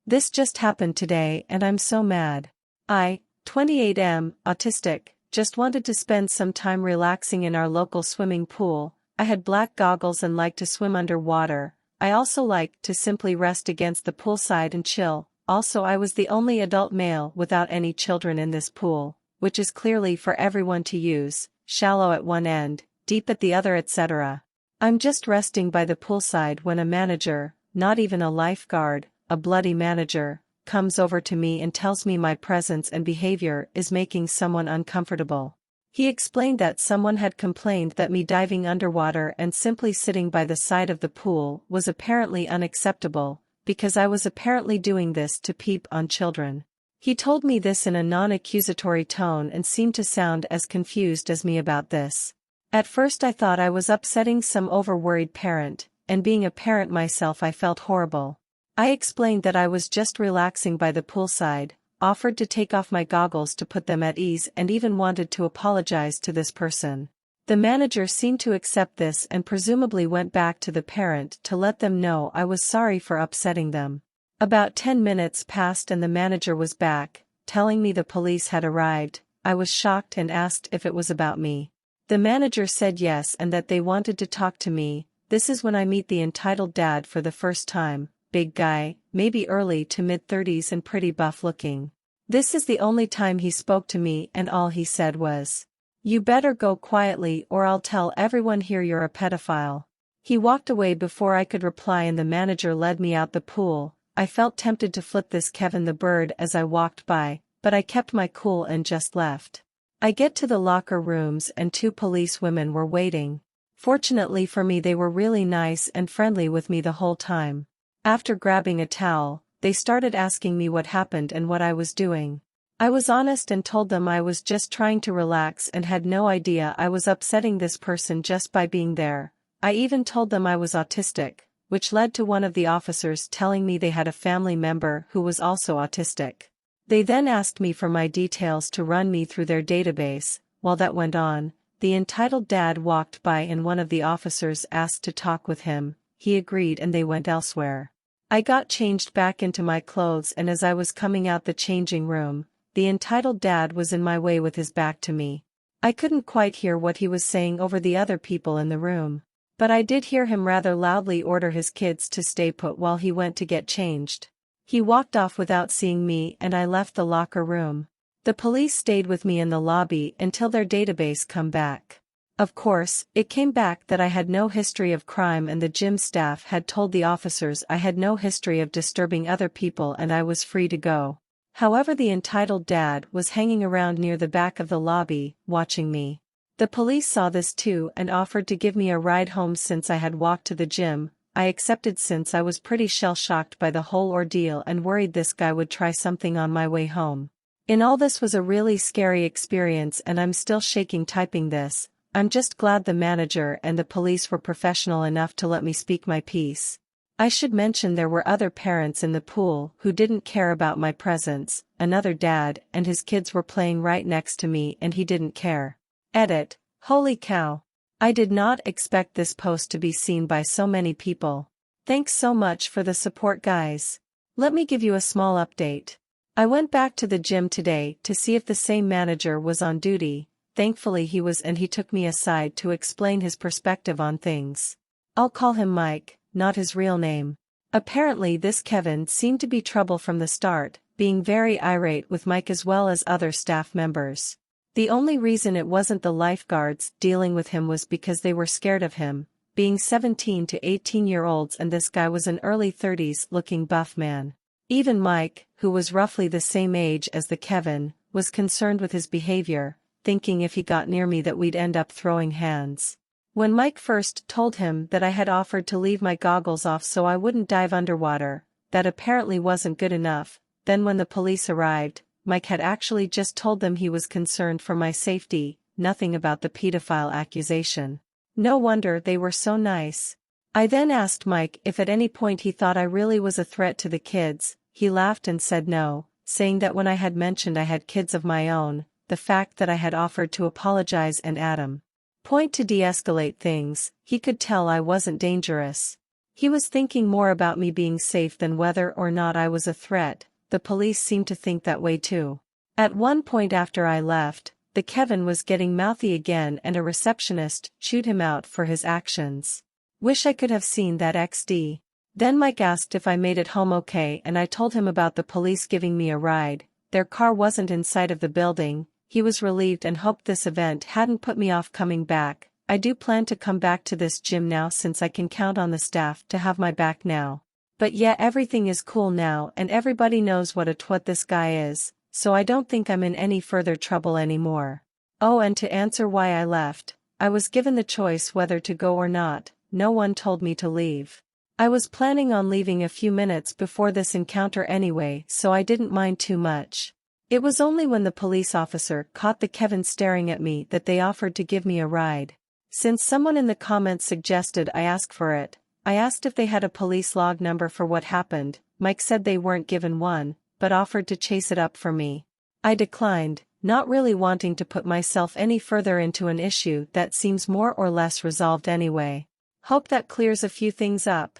This just happened today and I'm so mad. I, 28M, autistic, just wanted to spend some time relaxing in our local swimming pool. I had black goggles and liked to swim underwater. I also liked to simply rest against the poolside and chill. Also, I was the only adult male without any children in this pool, which is clearly for everyone to use, shallow at one end, deep at the other, etc. I'm just resting by the poolside when a manager, not even a lifeguard, a bloody manager, comes over to me and tells me my presence and behavior is making someone uncomfortable. He explained that someone had complained that me diving underwater and simply sitting by the side of the pool was apparently unacceptable, because I was apparently doing this to peep on children. He told me this in a non-accusatory tone and seemed to sound as confused as me about this. At first I thought I was upsetting some over-worried parent, and being a parent myself I felt horrible. I explained that I was just relaxing by the poolside, offered to take off my goggles to put them at ease and even wanted to apologize to this person. The manager seemed to accept this and presumably went back to the parent to let them know I was sorry for upsetting them. About 10 minutes passed and the manager was back, telling me the police had arrived. I was shocked and asked if it was about me. The manager said yes and that they wanted to talk to me. This is when I meet the entitled dad for the first time. Big guy, maybe early to mid-30s and pretty buff looking. This is the only time he spoke to me and all he said was, "You better go quietly or I'll tell everyone here you're a pedophile." He walked away before I could reply and the manager led me out the pool. I felt tempted to flip this Kevin the bird as I walked by, but I kept my cool and just left. I get to the locker rooms and 2 police women were waiting. Fortunately for me they were really nice and friendly with me the whole time. After grabbing a towel, they started asking me what happened and what I was doing. I was honest and told them I was just trying to relax and had no idea I was upsetting this person just by being there. I even told them I was autistic, which led to one of the officers telling me they had a family member who was also autistic. They then asked me for my details to run me through their database. While that went on, the entitled dad walked by and one of the officers asked to talk with him. He agreed and they went elsewhere. I got changed back into my clothes and as I was coming out the changing room, the entitled dad was in my way with his back to me. I couldn't quite hear what he was saying over the other people in the room, but I did hear him rather loudly order his kids to stay put while he went to get changed. He walked off without seeing me and I left the locker room. The police stayed with me in the lobby until their database come back. Of course, it came back that I had no history of crime and the gym staff had told the officers I had no history of disturbing other people and I was free to go. However, the entitled dad was hanging around near the back of the lobby, watching me. The police saw this too and offered to give me a ride home since I had walked to the gym. I accepted since I was pretty shell-shocked by the whole ordeal and worried this guy would try something on my way home. In all this was a really scary experience and I'm still shaking typing this. I'm just glad the manager and the police were professional enough to let me speak my piece. I should mention there were other parents in the pool who didn't care about my presence. Another dad and his kids were playing right next to me and he didn't care. Edit. Holy cow. I did not expect this post to be seen by so many people. Thanks so much for the support, guys. Let me give you a small update. I went back to the gym today to see if the same manager was on duty. Thankfully he was and he took me aside to explain his perspective on things. I'll call him Mike, not his real name. Apparently this Kevin seemed to be trouble from the start, being very irate with Mike as well as other staff members. The only reason it wasn't the lifeguards dealing with him was because they were scared of him, being 17 to 18-year-olds and this guy was an early 30s looking buff man. Even Mike, who was roughly the same age as the Kevin, was concerned with his behavior, thinking if he got near me that we'd end up throwing hands. When Mike first told him that I had offered to leave my goggles off so I wouldn't dive underwater, that apparently wasn't good enough. Then when the police arrived, Mike had actually just told them he was concerned for my safety, nothing about the pedophile accusation. No wonder they were so nice. I then asked Mike if at any point he thought I really was a threat to the kids. He laughed and said no, saying that when I had mentioned I had kids of my own, the fact that I had offered to apologize and point to de-escalate things, he could tell I wasn't dangerous. He was thinking more about me being safe than whether or not I was a threat. The police seemed to think that way too. At one point after I left, the Kevin was getting mouthy again and a receptionist chewed him out for his actions. Wish I could have seen that XD. Then Mike asked if I made it home okay and I told him about the police giving me a ride. Their car wasn't in sight of the building. He was relieved and hoped this event hadn't put me off coming back. I do plan to come back to this gym now since I can count on the staff to have my back now. But yeah, everything is cool now and everybody knows what a twat this guy is, so I don't think I'm in any further trouble anymore. Oh, and to answer why I left, I was given the choice whether to go or not. No one told me to leave. I was planning on leaving a few minutes before this encounter anyway, so I didn't mind too much. It was only when the police officer caught the Kevin staring at me that they offered to give me a ride. Since someone in the comments suggested I ask for it, I asked if they had a police log number for what happened. Mike said they weren't given one, but offered to chase it up for me. I declined, not really wanting to put myself any further into an issue that seems more or less resolved anyway. Hope that clears a few things up.